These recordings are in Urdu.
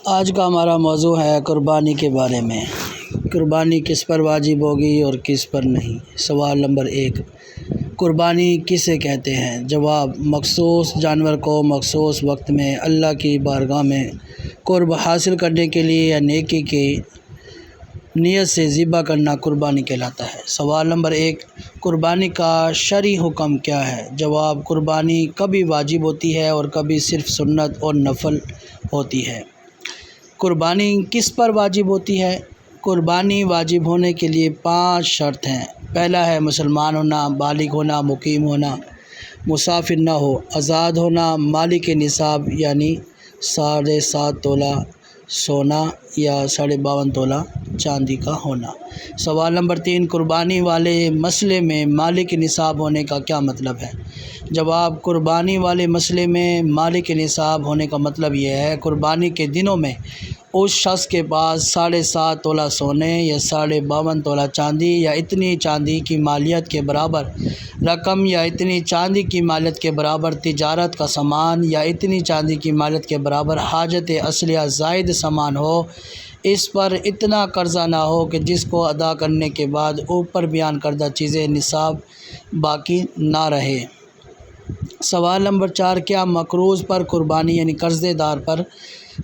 آج کا ہمارا موضوع ہے قربانی کے بارے میں۔ قربانی کس پر واجب ہوگی اور کس پر نہیں۔ سوال نمبر 1، قربانی کسے کہتے ہیں؟ جواب، مخصوص جانور کو مخصوص وقت میں اللہ کی بارگاہ میں قرب حاصل کرنے کے لیے یا نیکی کی نیت سے ذبح کرنا قربانی کہلاتا ہے۔ سوال نمبر 1، قربانی کا شرعی حکم کیا ہے؟ جواب، قربانی کبھی واجب ہوتی ہے اور کبھی صرف سنت اور نفل ہوتی ہے۔ قربانی کس پر واجب ہوتی ہے؟ قربانی واجب ہونے کے لیے 5 شرط ہیں۔ پہلا ہے مسلمان ہونا، بالغ ہونا، مقیم ہونا، مسافر نہ ہو، آزاد ہونا، مالک نصاب یعنی 7.5 تولہ سونا یا 52.5 تولہ چاندی کا ہونا۔ سوال نمبر 3، قربانی والے مسئلے میں مالک نصاب ہونے کا کیا مطلب ہے؟ جواب، قربانی والے مسئلے میں مالک نصاب ہونے کا مطلب یہ ہے قربانی کے دنوں میں اس شخص کے پاس 7.5 تولہ سونے یا 52.5 تولہ چاندی یا اتنی چاندی کی مالیت کے برابر رقم یا اتنی چاندی کی مالیت کے برابر تجارت کا سامان یا اتنی چاندی کی مالیت کے برابر حاجت اصلیہ زائد سامان ہو، اس پر اتنا قرضہ نہ ہو کہ جس کو ادا کرنے کے بعد اوپر بیان کردہ چیزیں نصاب باقی نہ رہے۔ سوال نمبر 4، کیا مقروض پر قربانی یعنی قرض دار پر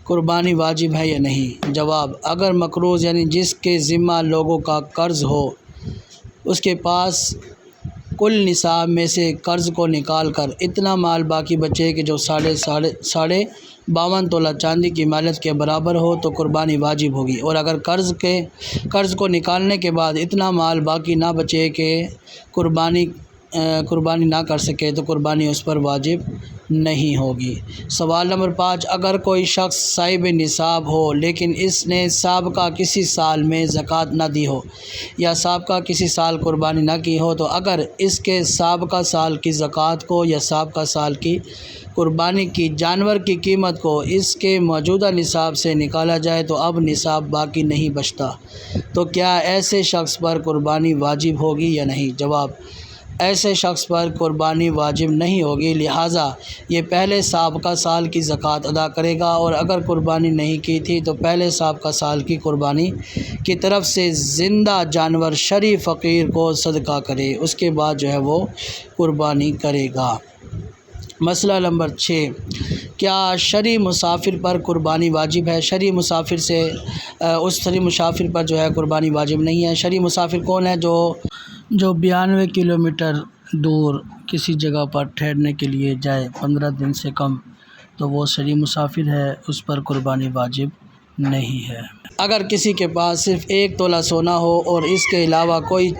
قربانی واجب ہے یا نہیں؟ جواب، اگر مقروض یعنی جس کے ذمہ لوگوں کا قرض ہو اس کے پاس کل نصاب میں سے قرض کو نکال کر اتنا مال باقی بچے کہ جو 52.5 تولہ چاندی کی مالیت کے برابر ہو تو قربانی واجب ہوگی، اور اگر قرض کو نکالنے کے بعد اتنا مال باقی نہ بچے کہ قربانی نہ کر سکے تو قربانی اس پر واجب نہیں ہوگی۔ سوال نمبر 5، اگر کوئی شخص صاحب نصاب ہو لیکن اس نے سابقہ کسی سال میں زکوٰۃ نہ دی ہو یا سابقہ کسی سال قربانی نہ کی ہو، تو اگر اس کے سابقہ سال کی زکوٰۃ کو یا سابقہ سال کی قربانی کی جانور کی قیمت کو اس کے موجودہ نصاب سے نکالا جائے تو اب نصاب باقی نہیں بچتا، تو کیا ایسے شخص پر قربانی واجب ہوگی یا نہیں؟ جواب، ایسے شخص پر قربانی واجب نہیں ہوگی، لہٰذا یہ پہلے سابقہ سال کی زکوٰۃ ادا کرے گا، اور اگر قربانی نہیں کی تھی تو پہلے سابقہ سال کی قربانی کی طرف سے زندہ جانور شرعی فقیر کو صدقہ کرے، اس کے بعد وہ قربانی کرے گا۔ مسئلہ نمبر 6، کیا شرعی مسافر پر قربانی واجب ہے؟ شرعی مسافر پر قربانی واجب نہیں ہے۔ شرعی مسافر کون ہے؟ جو 92 کلومیٹر دور کسی جگہ پر ٹھہرنے کے لیے جائے 15 دن سے کم، تو وہ شرعی مسافر ہے، اس پر قربانی واجب نہیں ہے۔ اگر کسی کے پاس صرف 1 تولہ سونا ہو اور اس کے علاوہ کوئی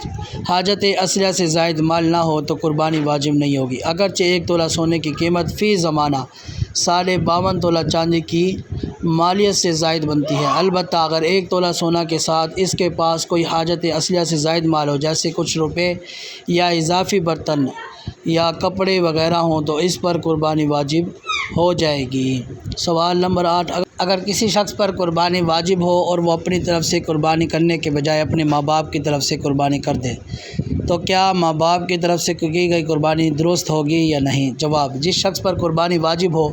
حاجت اصلیہ سے زائد مال نہ ہو تو قربانی واجب نہیں ہوگی، اگرچہ 1 تولہ سونے کی قیمت فی زمانہ 52.5 تولہ چاندی کی مالیت سے زائد بنتی ہے۔ البتہ اگر 1 تولہ سونا کے ساتھ اس کے پاس کوئی حاجت اصلیہ سے زائد مال ہو، جیسے کچھ روپے یا اضافی برتن یا کپڑے وغیرہ ہوں، تو اس پر قربانی واجب ہو جائے گی۔ سوال نمبر 8، اگر کسی شخص پر قربانی واجب ہو اور وہ اپنی طرف سے قربانی کرنے کے بجائے اپنے ماں باپ کی طرف سے قربانی کر دے تو کیا ماں باپ کی طرف سے کی گئی قربانی درست ہوگی یا نہیں؟ جواب، جس شخص پر قربانی واجب ہو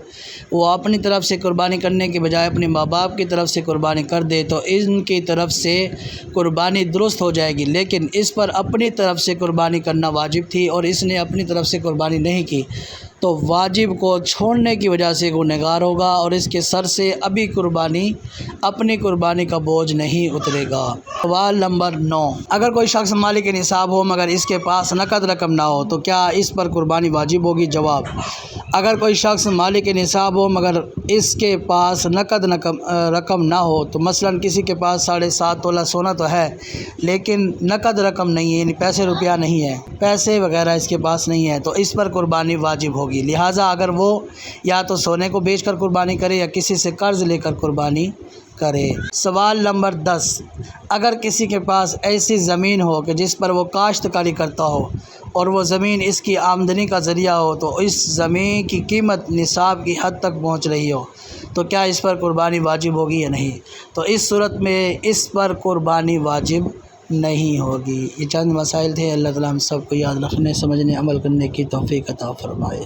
وہ اپنی طرف سے قربانی کرنے کے بجائے اپنے ماں باپ کی طرف سے قربانی کر دے تو ان کی طرف سے قربانی درست ہو جائے گی، لیکن اس پر اپنی طرف سے قربانی کرنا واجب تھی اور اس نے اپنی طرف سے قربانی نہیں کی تو واجب کو چھوڑنے کی وجہ سے گنہگار ہوگا اور اس کے سر سے اپنی قربانی کا بوجھ نہیں اترے گا۔ سوال نمبر 9، اگر کوئی شخص مالک نصاب ہو مگر اس کے پاس نقد رقم نہ ہو تو کیا اس پر قربانی واجب ہوگی؟ جواب، اگر کوئی شخص مالک نصاب ہو مگر اس کے پاس نقد رقم نہ ہو، تو مثلا کسی کے پاس 7.5 تولہ سونا تو ہے لیکن نقد رقم نہیں ہے، یعنی پیسے روپیہ نہیں ہے، پیسے وغیرہ اس کے پاس نہیں ہے، تو اس پر قربانی واجب ہوگی، لہٰذا اگر وہ یا تو سونے کو بیچ کر قربانی کرے یا کسی سے قرض لے کر قربانی کرے۔ سوال نمبر 10، اگر کسی کے پاس ایسی زمین ہو کہ جس پر وہ کاشتکاری کرتا ہو اور وہ زمین اس کی آمدنی کا ذریعہ ہو تو اس زمین کی قیمت نصاب کی حد تک پہنچ رہی ہو تو کیا اس پر قربانی واجب ہوگی یا نہیں؟ تو اس صورت میں اس پر قربانی واجب نہیں ہوگی۔ یہ چند مسائل تھے۔ اللہ تعالیٰ ہم سب کو یاد رکھنے، سمجھنے، عمل کرنے کی توفیق عطا فرمائے۔